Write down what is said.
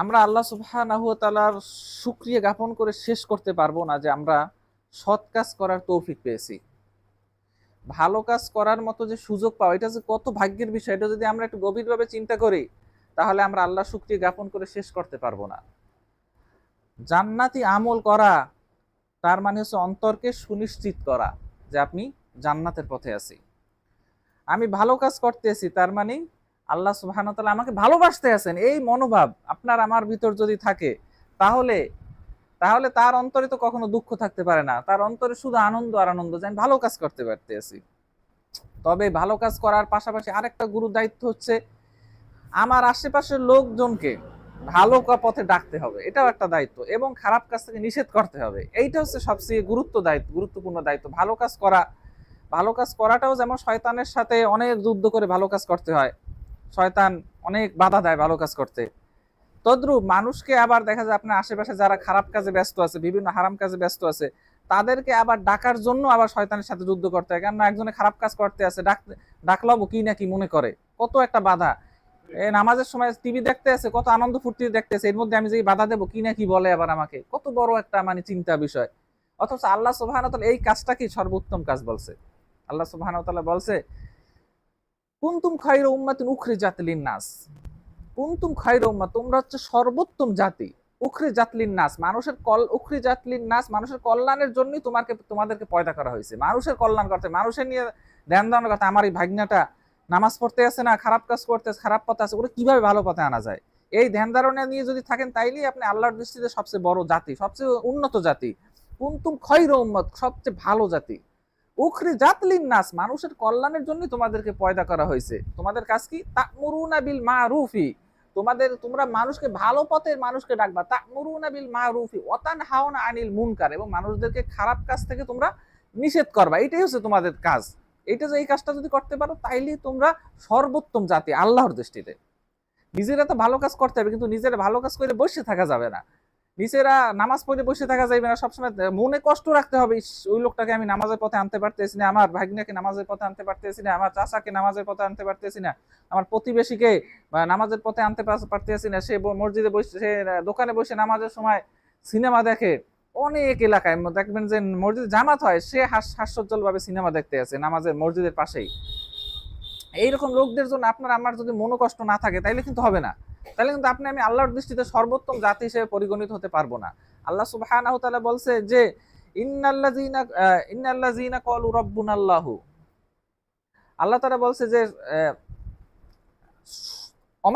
আমরা আল্লাহ সুবহানাহু ওয়া তাআলার শুকরিয়া জ্ঞাপন করে শেষ করতে পারবো না যে আমরা সৎ কাজ করার তৌফিক পেয়েছি। ভালো কাজ করার মতো যে সুযোগ পাওয়া, এটা যে কত ভাগ্যের বিষয়, এটা যদি আমরা একটু গভীরভাবে চিন্তা করি, তাহলে আমরা আল্লাহর শুকরিয়া জ্ঞাপন করে শেষ করতে পারবো না। জান্নাতি আমল করা তার মানে হচ্ছে অন্তরকে সুনিশ্চিত করা যে আপনি জান্নাতের পথে আছি। আমি ভালো কাজ করতেছি তার মানে আল্লাহ সুবহানাহু ওয়া তাআলা আমাকে ভালোবাসতে আছেন, এই মনোভাব আপনার আমার ভিতর যদি থাকে, তাহলে তাহলে তার অন্তরে তো কখনো দুঃখ থাকতে পারে না, তার অন্তরে শুধু আনন্দ আর আনন্দ যে আমি ভালো কাজ করতে পারতেছি। তবে ভালো কাজ করার পাশাপাশি আরেকটা গুরু দায়িত্ব হচ্ছে আমার আশেপাশের লোকজনকে ভালো পথে ডাকতে হবে, এটাও একটা দায়িত্ব, এবং খারাপ কাজ থেকে নিষেধ করতে হবে। এইটা হচ্ছে সবচেয়ে গুরুত্বপূর্ণ দায়িত্ব। ভালো কাজ করা, ভালো কাজ করাটাও যেমন শয়তানের সাথে অনেক যুদ্ধ করে ভালো কাজ করতে হয়, শয়তান অনেক বাধা দেয় ভালো কাজ করতে, তদ্রূপ মানুষকে আবার দেখা যায় আপনার আশেপাশে যারা খারাপ কাজে ব্যস্ত আছে, বিভিন্ন হারাম কাজে ব্যস্ত আছে, তাদেরকে আবার ডাকার জন্য আবার শয়তানের সাথে যুদ্ধ করতে হয়। কেননা একজনে খারাপ কাজ করতে আছে, ডাকলাম কি না কি মনে করে, কত একটা বাধা। নামাজের সময় টিভি দেখতে আছে, কত আনন্দ ফুর্তি দেখতেছে, এর মধ্যে আমি যে বাধা দেবো কি না কি বলে আবার আমাকে, কত বড় একটা মানে চিন্তা বিষয়। অথচ আল্লাহ সুবহানাহু ওয়া তাআলা এই কাজটা কি সর্বোত্তম কাজ বলছে। আল্লাহ সুবহানাহু ওয়া তাআলা বলছে কুনতুম খায়রা উম্মাতিন উখরিজাত লিন-নাস, কুনতুম খায়রা উম্মাহ, তোমরা হচ্ছে সর্বোত্তম জাতি, উখরিজাত লিন-নাস, উখরিজাত লিন-নাস, মানুষের কল্যাণের জন্যই তোমাদেরকে পয়দা করা হয়েছে, মানুষের কল্যাণ করতে, মানুষের নিয়ে ধ্যান ধারণার কথা। আমার এই ভাগ্নাটা নামাজ পড়তে আছে না, খারাপ কাজ করতে আছে, খারাপ পথে আছে, ওরা কিভাবে ভালো পথে আনা যায়, এই ধ্যান ধারণা নিয়ে যদি থাকেন, তাইলেই আপনি আল্লাহর দৃষ্টিতে সবচেয়ে বড় জাতি, সবচেয়ে উন্নত জাতি। কুনতুম খায়রা উম্মাত, সবচেয়ে ভালো জাতি। উখরিজাত লিন-নাস, মানুষের কল্যাণের জন্য তোমাদেরকে পয়দা করা হয়েছে। তোমাদের কাজ কি? তা'মুরুনা বিল মারুফি, তোমরা মানুষকে ভালো পথের মানুষকে ডাকবা। তা'মুরুনা বিল মারুফি ওয়া তানহাউনা আনিল মুনকার, এবং মানুষদেরকে খারাপ কাজ থেকে তোমরা নিষেধ করবা। এটাই হচ্ছে তোমাদের কাজ। এই কাজটা যদি করতে পারো, তাইলেই তোমরা সর্বোত্তম জাতি আল্লাহর দৃষ্টিতে। নিজেরা তো ভালো কাজ করতে হবে, কিন্তু নিজেরা ভালো কাজ করে বসে থাকা যাবে না। নিজেরা নামাজ পড়ে বসে থাকা যাবে না, সবসময় মনে কষ্ট রাখতে হবে, ওই লোকটাকে আমি নামাজের পথে আনতে পারতেছি না, আমার ভাগ্নাকে নামাজের পথে আনতে পারতেছি না, আমার চাচাকে নামাজের পথে আনতে পারতেছি না, আমার প্রতিবেশীকে নামাজের পথে আনতে পারতেছি না, সে মসজিদে বসে, সে দোকানে বসে নামাজের সময় সিনেমা দেখে। অনেক এলাকায় দেখবেন যে মসজিদে জামাত হয়, সে হাস্যোজ্জ্বল ভাবে সিনেমা দেখতে আছে নামাজের মসজিদের পাশেই। এইরকম লোকদের জন্য আপনার আমার যদি মনোকষ্ট না থাকে, তাইলে কিন্তু হবে না। তাহলে কিন্তু আপনি আমি আল্লাহর দৃষ্টিতে সর্বোত্তম জাতি হিসেবে পরিগণিত হতে পারবো না। আল্লাহ সুবহানাহু ওয়া তাআলা বলছে যে ইন্নাল্লাযীনা ক্বালু রাব্বুনাল্লাহু, আল্লাহ তাআলা বলছে যে